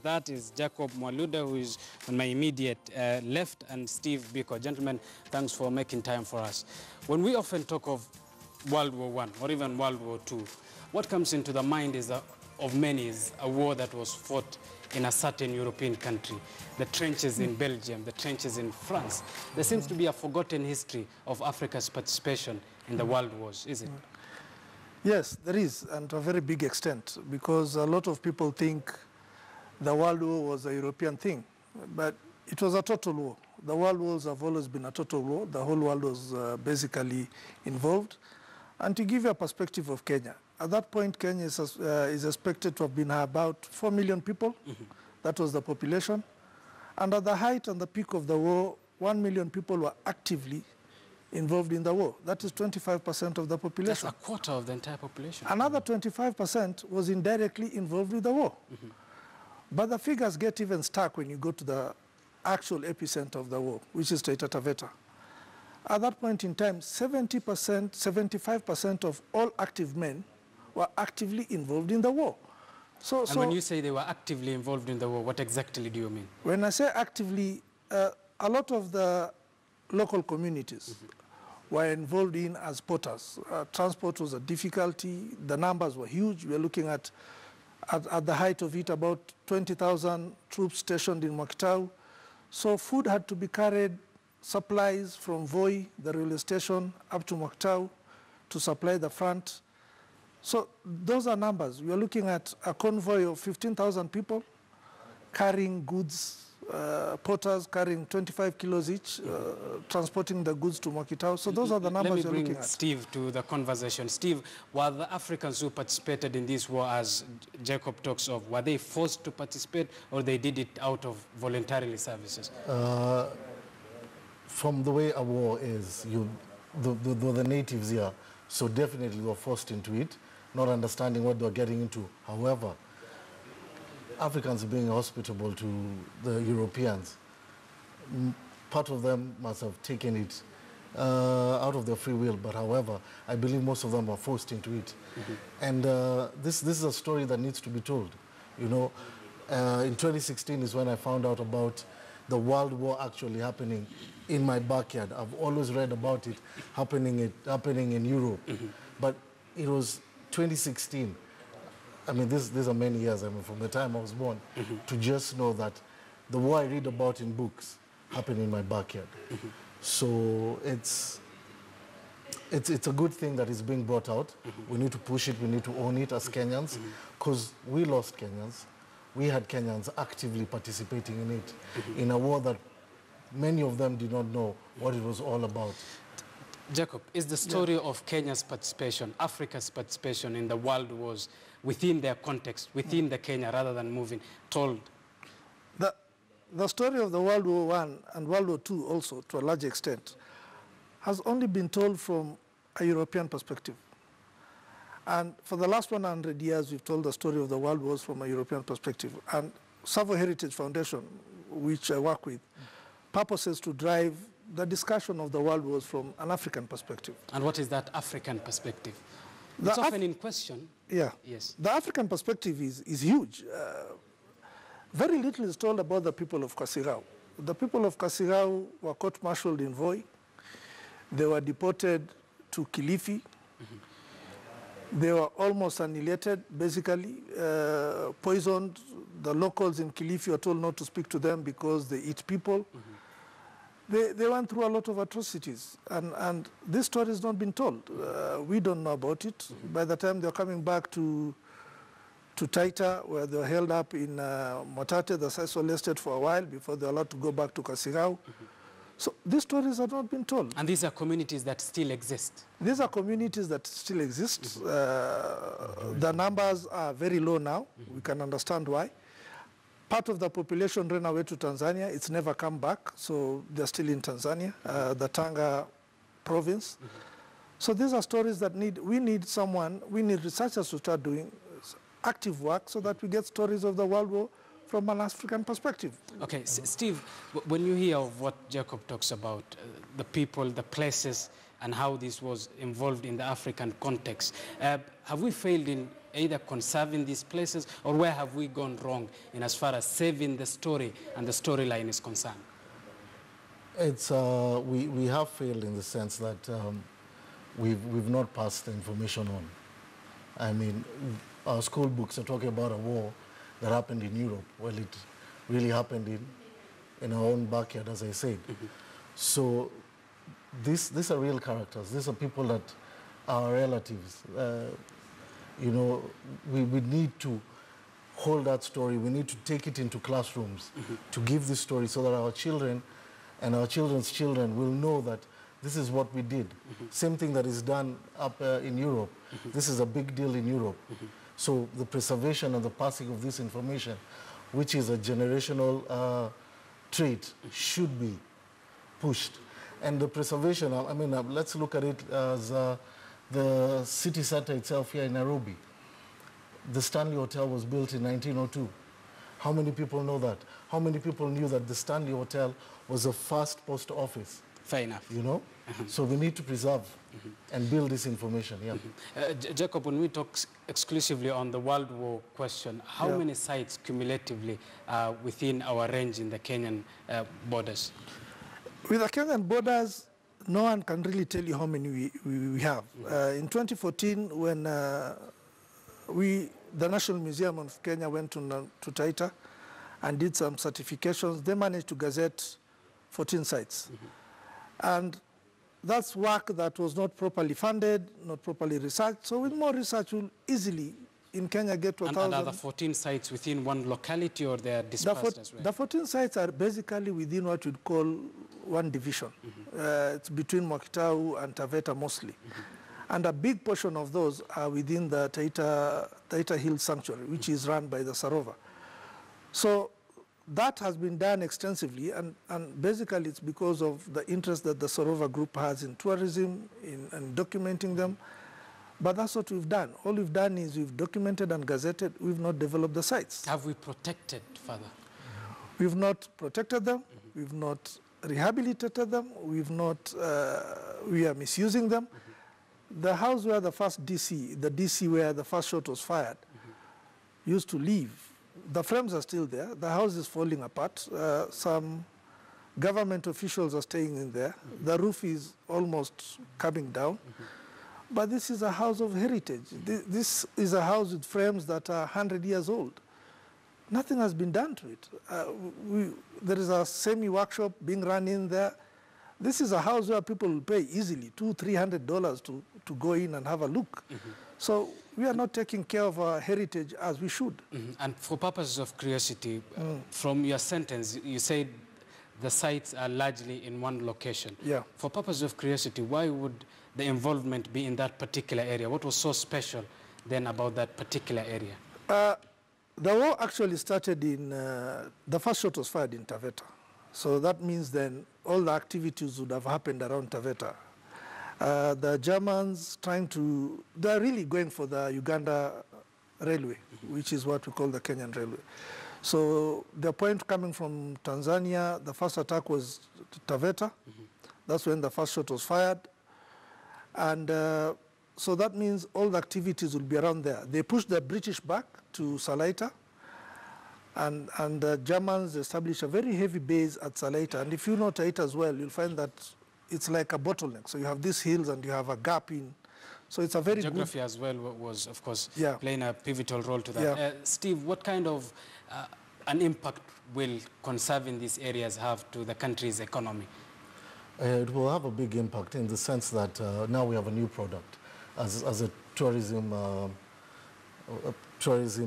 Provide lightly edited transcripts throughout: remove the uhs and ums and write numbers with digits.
That is Jacob Mwaluda, who is on my immediate left, and Steve Biko. Gentlemen, thanks for making time for us. When we often talk of World War I or even World War II, what comes into the mind of many is a war that was fought in a certain European country, the trenches in Belgium, the trenches in France. There seems to be a forgotten history of Africa's participation in the world wars, is it? Yes, there is, and to a very big extent, because a lot of people think the World War was a European thing, but it was a total war. The world wars have always been a total war. The whole world was basically involved. And to give you a perspective of Kenya, at that point, Kenya is expected to have been about 4 million people. That was the population. And at the height and the peak of the war, 1 million people were actively involved in the war. That is 25% of the population. That's a quarter of the entire population. Another 25% was indirectly involved with the war. But the figures get even stuck when you go to the actual epicenter of the war, which is Taita Taveta. At that point in time, 70%, 75% of all active men were actively involved in the war. So when you say they were actively involved in the war, what exactly do you mean? When I say actively, a lot of the local communities were involved in as porters. Transport was a difficulty. The numbers were huge. We are looking at the height of it, about 20,000 troops stationed in Mwakitau. So food had to be carried, supplies from Voi, the railway station, up to Mwakitau to supply the front. So those are numbers. We are looking at a convoy of 15,000 people carrying goods, porters carrying 25 kilos each, transporting the goods to Mwakitau. So those are the numbers you're looking at. Let me bring Steve to the conversation. Steve, were the Africans who participated in this war, as Jacob talks of, were they forced to participate, or they did it out of voluntarily services? From the way a war is, the natives here, so definitely were forced into it, not understanding what they were getting into. However, Africans being hospitable to the Europeans, part of them must have taken it out of their free will, but however, I believe most of them were forced into it. And this is a story that needs to be told. You know, in 2016 is when I found out about the World War actually happening in my backyard. I've always read about it happening in Europe, but it was 2016. I mean, these are many years, I mean, from the time I was born, to just know that the war I read about in books happened in my backyard. So it's a good thing that is being brought out. We need to push it, we need to own it as Kenyans, because we lost Kenyans. We had Kenyans actively participating in it, in a war that many of them did not know what it was all about. Jacob, is the story of Kenya's participation, Africa's participation in the world wars, within their context, within the Kenya, rather than moving, told? The story of the World War I and World War II also, to a large extent, has only been told from a European perspective. And for the last 100 years, we've told the story of the world wars from a European perspective. And Savo Heritage Foundation, which I work with, purposes to drive the discussion of the world wars from an African perspective. And what is that African perspective? It's often in question. Yeah. Yes. The African perspective is huge. Very little is told about the people of Kasirau. The people of Kasirau were court-martialed in Voi. They were deported to Kilifi. They were almost annihilated, basically, poisoned. The locals in Kilifi were told not to speak to them because they eat people. They went through a lot of atrocities, and this story has not been told. We don't know about it. By the time they're coming back to Taita, where they were held up in Motate, the Sisal estate for a while before they're allowed to go back to Kasirau. So these stories have not been told. And these are communities that still exist? These are communities that still exist. The numbers are very low now. We can understand why. Part of the population ran away to Tanzania. It's never come back, so they're still in Tanzania, the Tanga province. So these are stories that we need researchers to start doing active work so that we get stories of the World War from an African perspective. Okay, Steve, when you hear of what Jacob talks about, the people, the places, and how this was involved in the African context, have we failed in either conserving these places, or where have we gone wrong in as far as saving the story and the storyline is concerned? It's, we have failed in the sense that we've not passed the information on. I mean, our school books are talking about a war that happened in Europe. Well, it really happened in our own backyard, as I said. So these are real characters. These are people that are relatives. You know, we need to hold that story. We need to take it into classrooms to give this story so that our children and our children's children will know that this is what we did. Same thing that is done up in Europe. This is a big deal in Europe. So the preservation and the passing of this information, which is a generational trait, should be pushed. And the preservation, I mean, let's look at it as the city center itself here in Nairobi. The Stanley Hotel was built in 1902. How many people know that? How many people knew that the Stanley Hotel was the first post office? Fair enough. You know? So we need to preserve and build this information, yeah. Jacob, when we talk exclusively on the World War question, how many sites cumulatively are within our range in the Kenyan borders? With the Kenyan borders, no one can really tell you how many we have. In 2014, when the National Museum of Kenya went to Taita and did some certifications, they managed to gazette 14 sites. And that's work that was not properly funded, not properly researched. So with more research, we'll easily, in Kenya, get to 1,000. And are the 14 sites within one locality, or they are dispersed as well? The 14 sites are basically within what you'd call one division. It's between Mwakitau and Taveta mostly. And a big portion of those are within the Taita Hill Sanctuary, which is run by the Sarova. So that has been done extensively, and basically it's because of the interest that the Sarova group has in tourism, in documenting them. But that's what we've done. All we've done is we've documented and gazetted. We've not developed the sites. Have we protected further? We've not protected them. We've not rehabilitated them. We've not, we are misusing them. The house where the first DC, the DC where the first shot was fired, used to live. The frames are still there. The house is falling apart. Some government officials are staying in there. The roof is almost coming down. But this is a house of heritage. This is a house with frames that are 100 years old. Nothing has been done to it. There is a semi-workshop being run in there. This is a house where people will pay easily $200–300 to go in and have a look. So we are not taking care of our heritage as we should. And for purposes of curiosity, from your sentence, you said the sites are largely in one location. Yeah. For purposes of curiosity, why would the involvement be in that particular area? What was so special then about that particular area? The war actually started in, the first shot was fired in Taveta. So that means then all the activities would have happened around Taveta. The Germans they're really going for the Uganda railway, which is what we call the Kenyan railway. So the point coming from Tanzania, the first attack was Taveta. That's when the first shot was fired. And so that means all the activities will be around there. They pushed the British back to Salaita, and the Germans established a very heavy base at Salaita. And if you know Taita as well, you'll find that it's like a bottleneck. So you have these hills and you have a gap in. So it's a very geography as well was, of course, Yeah. playing a pivotal role to that. Yeah. Steve, what kind of an impact will conserving these areas have to the country's economy? It will have a big impact in the sense that now we have a new product. As a tourism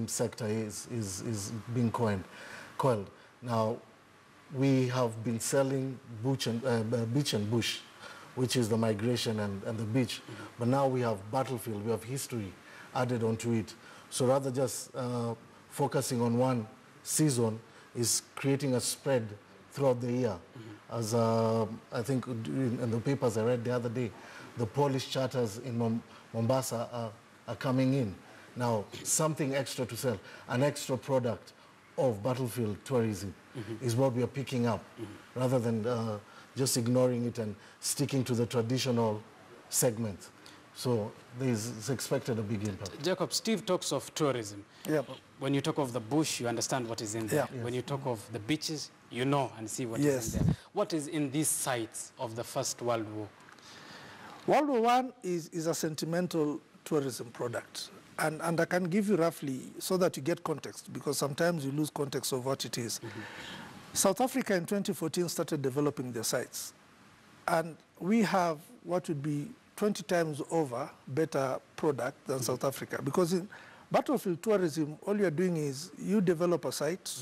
sector is being coiled. Now, we have been selling beach and bush, which is the migration and the beach. But now we have battlefield, we have history added onto it. So rather just focusing on one season is creating a spread throughout the year. As I think in the papers I read the other day, the Polish charters in Mombasa are coming in. Now, something extra to sell, an extra product of battlefield tourism is what we are picking up, rather than just ignoring it and sticking to the traditional segment. So it's expected a big impact. Jacob, Steve talks of tourism. Yeah. When you talk of the bush, you understand what is in there. Yeah. When you talk of the beaches, you know and see what is in there. What is in these sites of the First World War? World War I is a sentimental tourism product. And I can give you roughly so that you get context, because sometimes you lose context of what it is. South Africa in 2014 started developing their sites. And we have what would be 20 times over better product than South Africa. Because in battlefield tourism, all you're doing is you develop a site,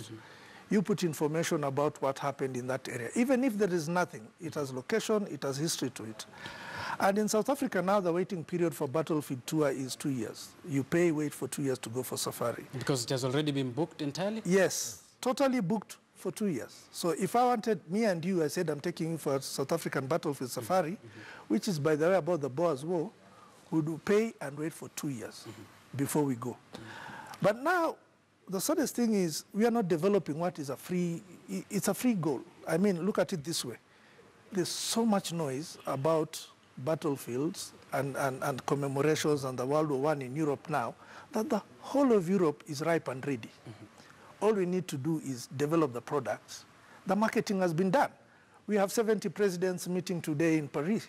you put information about what happened in that area. Even if there is nothing, it has location, it has history to it. And in South Africa now, the waiting period for battlefield tour is 2 years. You pay, wait for 2 years to go for safari. Because it has already been booked entirely? Yes, totally booked for 2 years. So if I wanted, me and you, I said I'm taking you for a South African battlefield safari, which is, by the way, about the Boers War, we do pay and wait for 2 years before we go. But now, the saddest thing is we are not developing what is a free, it's a free goal. I mean, look at it this way. There's so much noise about battlefields and commemorations and the World War I in Europe now, that the whole of Europe is ripe and ready. All we need to do is develop the products. The marketing has been done. We have 70 presidents meeting today in Paris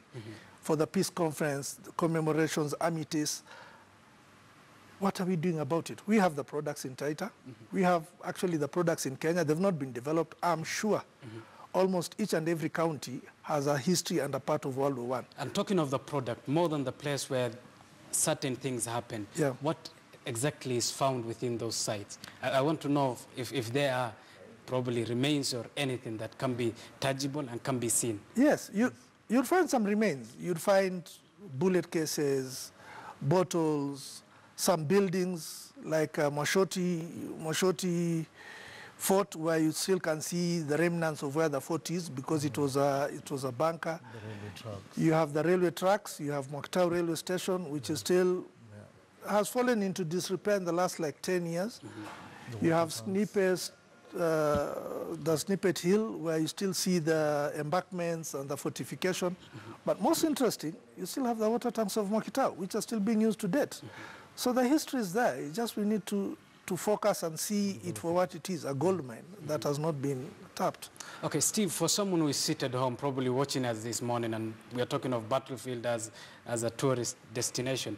for the peace conference, the commemorations, amities. What are we doing about it? We have the products in Taita. We have actually the products in Kenya. They've not been developed. I'm sure almost each and every county has a history and a part of World War I. And talking of the product, more than the place where certain things happen, what exactly is found within those sites? I want to know if there are probably remains or anything that can be tangible and can be seen. Yes, you'd find some remains. You'd find bullet cases, bottles, some buildings like Moshoti Fort, where you still can see the remnants of where the fort is, because it was a bunker. The railway tracks. You have the railway tracks. You have Moktau railway station, which is still has fallen into disrepair in the last like 10 years. You have Snippet, the Snippet Hill, where you still see the embankments and the fortification. But most interesting, you still have the water tanks of Moktau, which are still being used to date. So the history is there. It's just we need to focus and see it for what it is, a gold mine that has not been tapped. Okay, Steve, for someone who is seated home, probably watching us this morning, and we are talking of battlefield as a tourist destination,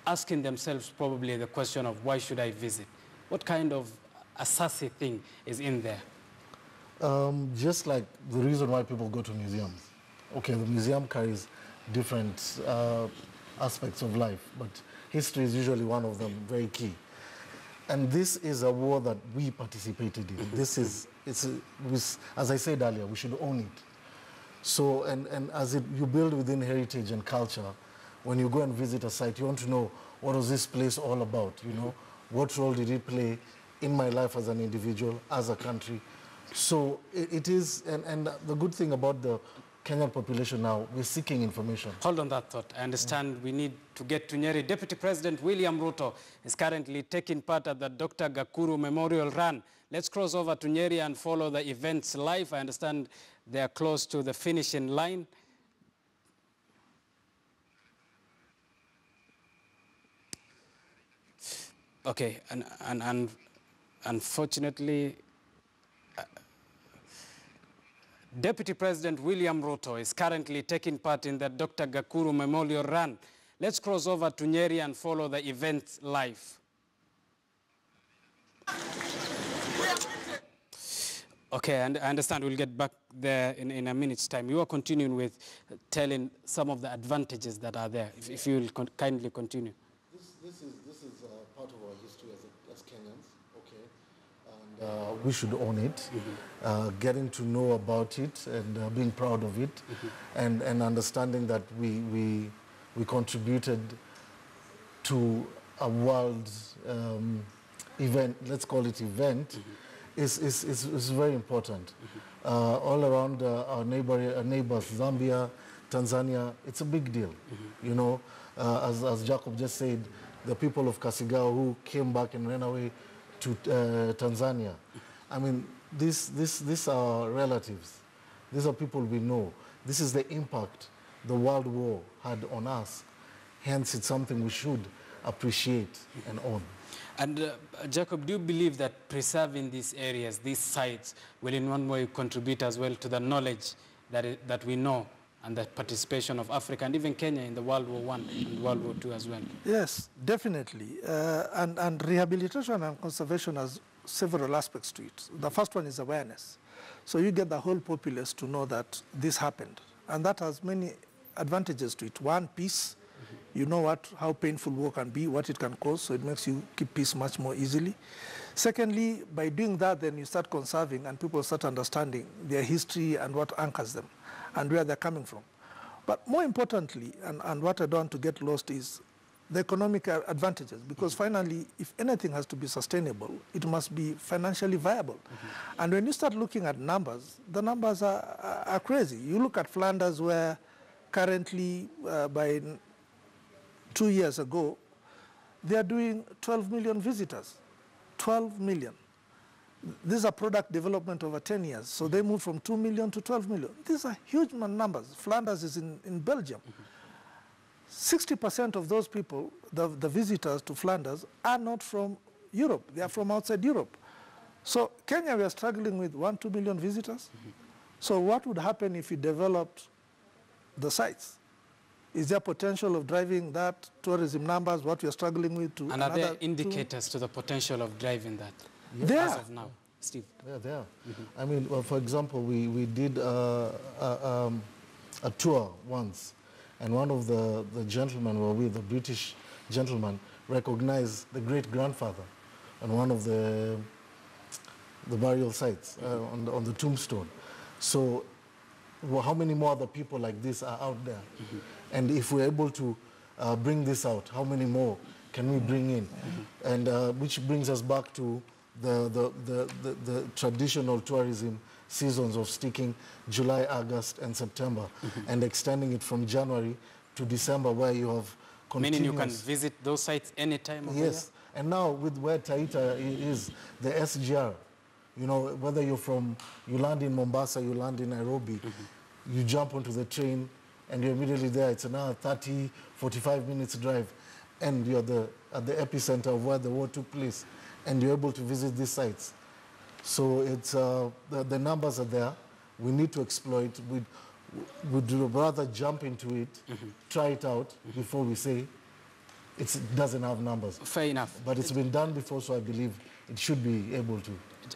asking themselves probably the question of why should I visit? What kind of a sassy thing is in there? Just like the reason why people go to museums. Okay, the museum carries different aspects of life, but history is usually one of them, very key. And this is a war that we participated in. As I said earlier, we should own it. So, and as you build within heritage and culture, when you go and visit a site, you want to know, what was this place all about, you know? What role did it play in my life as an individual, as a country? So it is, and the good thing about the Kenyan population now, we're seeking information. Hold on that thought. I understand we need to get to Nyeri. Deputy President William Ruto is currently taking part at the Dr. Gakuru Memorial Run. Let's cross over to Nyeri and follow the events live. I understand they are close to the finishing line. Okay, and unfortunately, Deputy President William Ruto is currently taking part in the Dr. Gakuru Memorial Run. Let's cross over to Nyeri and follow the events live. Okay, and I understand we'll get back there in a minute's time. You are continuing with telling some of the advantages that are there, if you will kindly continue. This is part of our history as Kenyans, okay? And we should own it, getting to know about it and being proud of it, and understanding that we contributed to a world event, let's call it event, is very important. All around our neighbors, Zambia, Tanzania, it's a big deal. You know, as Jacob just said, the people of Kasigao who came back and ran away to Tanzania. I mean, these are relatives. These are people we know. This is the impact the World War had on us. Hence, it's something we should appreciate and own. And Jacob, do you believe that preserving these areas, these sites, will in one way contribute as well to the knowledge that we know and the participation of Africa and even Kenya in the World War I and World War II as well? Yes, definitely. And rehabilitation and conservation has several aspects to it. The first one is awareness. So you get the whole populace to know that this happened. And that has many advantages to it. One, peace. You know how painful war can be, what it can cause, so it makes you keep peace much more easily. Secondly, by doing that, then you start conserving and people start understanding their history and what anchors them and where they're coming from. But more importantly, and what I don't want to get lost is the economic advantages, because finally, if anything has to be sustainable, it must be financially viable. And when you start looking at numbers, the numbers are crazy. You look at Flanders, where currently, by 2 years ago, they are doing 12 million visitors. 12 million. These are product development over 10 years. So they moved from 2 million to 12 million. These are huge numbers. Flanders is in Belgium. 60% of those people, the visitors to Flanders, are not from Europe. They are from outside Europe. So Kenya, we are struggling with 1-2 million visitors. So what would happen if you developed the sites? Is there potential of driving that tourism numbers, what we are struggling with, to and are there indicators to the potential of driving that as of now? Steve? Yeah, there. I mean, well, for example, we did a tour once, and one of the gentlemen were with, the British gentleman, recognized the great-grandfather on one of the burial sites, on the tombstone. So well, how many more other people like this are out there? And if we're able to bring this out, how many more can we bring in? And which brings us back to the traditional tourism seasons of sticking July, August, and September, and extending it from January to December, where you have continuous... Meaning you can visit those sites anytime of the year? Yes, and now with where Taita is, the SGR, you know, whether you land in Mombasa, you land in Nairobi, you jump onto the train, and you're immediately there. It's another 30, 45 minutes drive, and you're at the epicenter of where the war took place, and you're able to visit these sites. So it's, the numbers are there. We need to exploit. We'd rather jump into it, try it out before we say it doesn't have numbers. Fair enough. But it's been done before, so I believe it should be able to.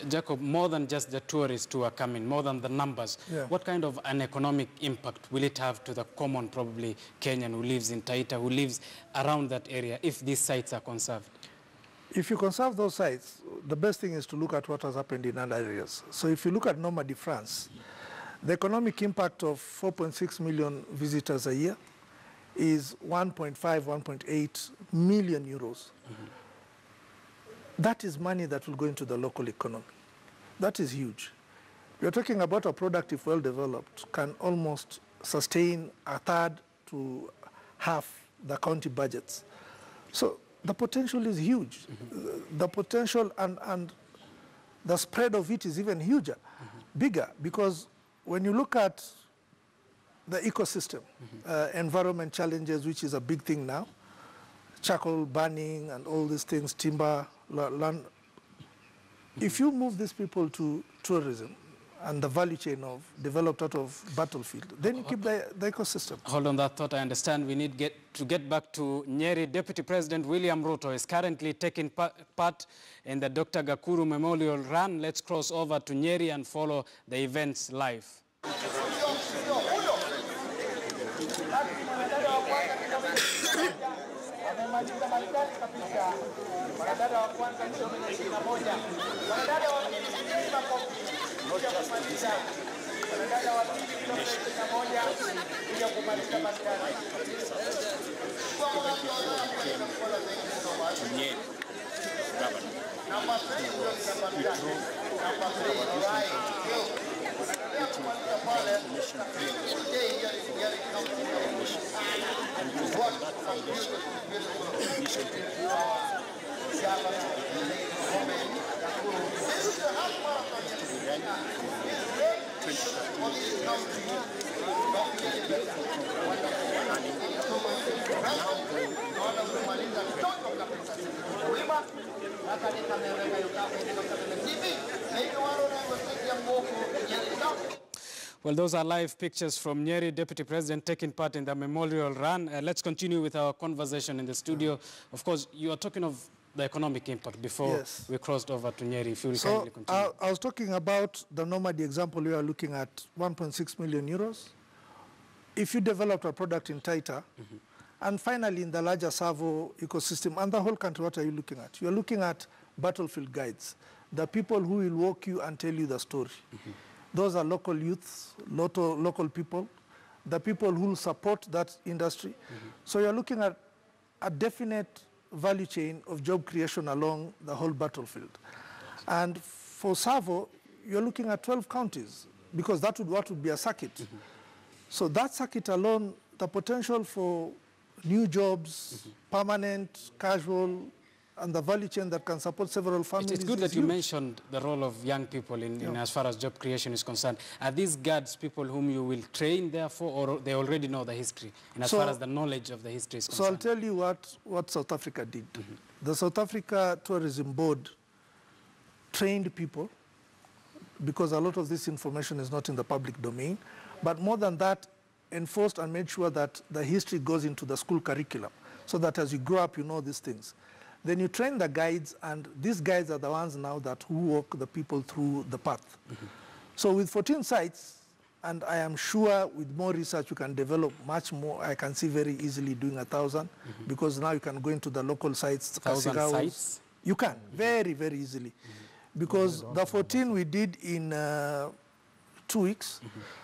Jacob, more than just the tourists who are coming, more than the numbers, what kind of an economic impact will it have to the common, probably, Kenyan who lives in Taita, who lives around that area, if these sites are conserved? If you conserve those sites, the best thing is to look at what has happened in other areas. So if you look at Normandy, France, the economic impact of 4.6 million visitors a year is 1.5, 1.8 million euros. That is money that will go into the local economy. That is huge. You're talking about a product, if well developed, can almost sustain a third to half the county budgets. So the potential is huge. The potential and the spread of it is even huger, bigger, because when you look at the ecosystem, environment challenges, which is a big thing now, charcoal burning and all these things, timber, land. If you move these people to tourism and the value chain of developed out of battlefield, then you keep the ecosystem. Hold on that thought. I understand we need to get back to Nyeri. Deputy President William Ruto is currently taking part in the Dr. Gakuru Memorial Run. Let's cross over to Nyeri and follow the events live. Amemaliza maridadi kabisa. Mwanadada wa kwanza kilomita 21. Mwanadada wa pili kilomita kuja kumaliza. Mwanadada wa pili kilomita 21 kuja kumaliza maridadi. Number 3 kilomita maridadi. Number 3 right. naona umemaliza toto kabisa. Wima nakale kamera kayo kamera TV na hiyo waro na ngosiki mboko nyeleza. Well, those are live pictures from Nyeri, Deputy President, taking part in the memorial run. Let's continue with our conversation in the studio. Of course, you are talking of the economic impact before we crossed over to Nyeri. If you kindly continue. I was talking about the Normandy example. We are looking at 1.6 million euros. If you developed a product in Taita, and finally in the larger Savo ecosystem, and the whole country, what are you looking at? You are looking at battlefield guides, the people who will walk you and tell you the story. Those are local youths, local people, the people who will support that industry. So you're looking at a definite value chain of job creation along the whole battlefield. And for Savo, you're looking at 12 counties, because that would be a circuit. So that circuit alone, the potential for new jobs, permanent, casual, and the value chain that can support several families. It's good that you mentioned the role of young people in as far as job creation is concerned. Are these guards people whom you will train therefore, or they already know the history, and as far as the knowledge of the history is concerned? So I'll tell you what South Africa did. The South Africa Tourism Board trained people, because a lot of this information is not in the public domain, but more than that, enforced and made sure that the history goes into the school curriculum, so that as you grow up, you know these things. Then you train the guides, and these guides are the ones now that who walk the people through the path. So with 14 sites, and I am sure with more research you can develop much more. I can see very easily doing 1,000, because now you can go into the local sites. 1,000 sites? You can, very, very easily. Because the 14 we did in 2 weeks.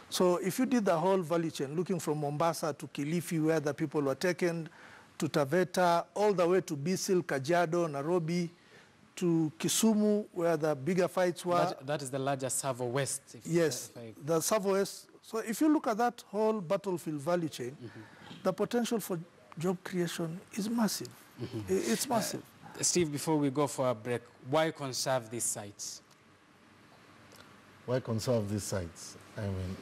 So if you did the whole value chain, looking from Mombasa to Kilifi, where the people were taken, to Taveta, all the way to Bisil, Kajiado, Nairobi, to Kisumu, where the bigger fights were. That is the larger Savo West. Yes, the Savo West. So if you look at that whole battlefield value chain, the potential for job creation is massive. It's massive. Steve, before we go for a break, why conserve these sites? Why conserve these sites? I mean,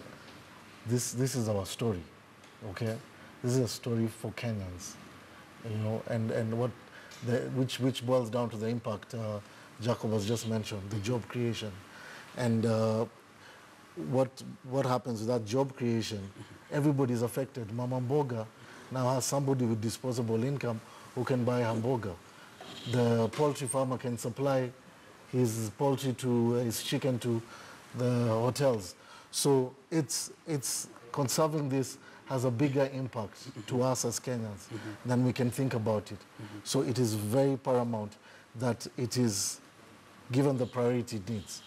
this is our story, okay? This is a story for Kenyans. You know, and what which boils down to the impact Jacob has just mentioned, the job creation, and what happens with that job creation. Everybody is affected. Mama Mboga now has somebody with disposable income who can buy hamburger. The poultry farmer can supply his poultry to his chicken to the hotels. So it's conserving this has a bigger impact to us as Kenyans than we can think about it. So it is very paramount that it is given the priority it needs.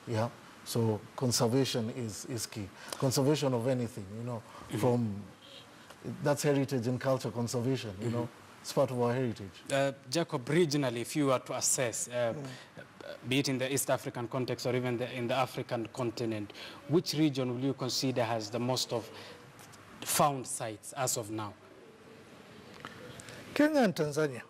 Yeah. So conservation is key. Conservation of anything, you know, that's heritage and culture conservation, you know. It's part of our heritage. Jacob, regionally, if you were to assess, be it in the East African context or even in the African continent, which region will you consider has the most of found sites as of now? Kenya and Tanzania.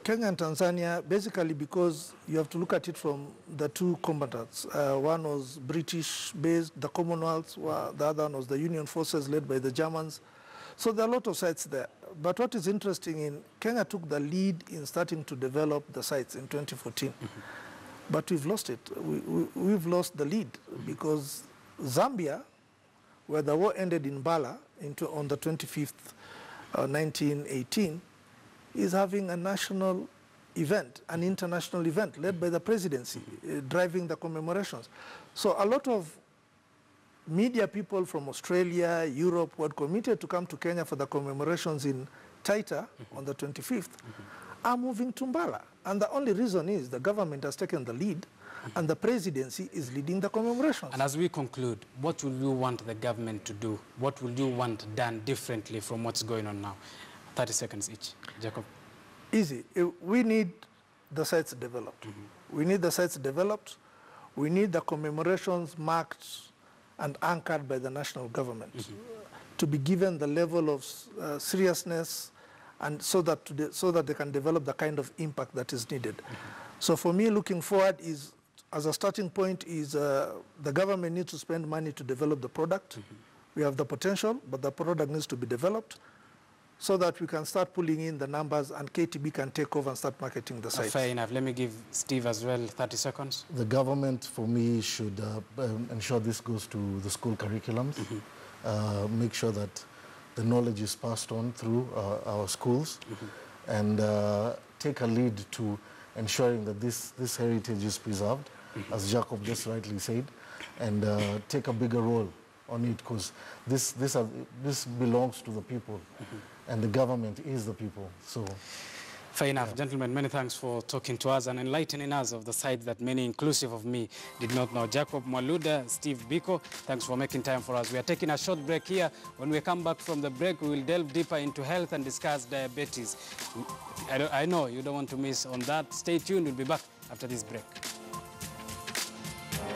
Kenya and Tanzania, basically because you have to look at it from the two combatants. One was British-based, the Commonwealth, the other one was the Union forces led by the Germans. So there are a lot of sites there. But what is interesting in Kenya took the lead in starting to develop the sites in 2014. But we've lost it. We've lost the lead because Zambia, where the war ended in Bala on the 25th, 1918, is having a national event, an international event led by the presidency, driving the commemorations. So a lot of media people from Australia, Europe, who had committed to come to Kenya for the commemorations in Taita on the 25th, are moving to Mbala. And the only reason is the government has taken the lead and the presidency is leading the commemorations. And as we conclude, what will you want the government to do? What will you want done differently from what's going on now? 30 seconds each. Jacob. Easy. We need the sites developed. We need the sites developed. We need the commemorations marked and anchored by the national government to be given the level of seriousness and so that they can develop the kind of impact that is needed. So for me, looking forward as a starting point is the government needs to spend money to develop the product, We have the potential, but the product needs to be developed so that we can start pulling in the numbers and KTB can take over and start marketing the sites. Fair enough. Let me give Steve as well 30 seconds. The government, for me, should ensure this goes to the school curriculums, make sure that the knowledge is passed on through our schools, and take a lead to ensuring that this heritage is preserved, as Jacob just rightly said, and take a bigger role on it, because this belongs to the people, and the government is the people. So, fair enough. Gentlemen, many thanks for talking to us and enlightening us of the side that many, inclusive of me, did not know. Jacob Mwaluda, Steve Biko, thanks for making time for us. We are taking a short break here. When we come back from the break, we will delve deeper into health and discuss diabetes. I know you don't want to miss on that. Stay tuned. We'll be back after this break.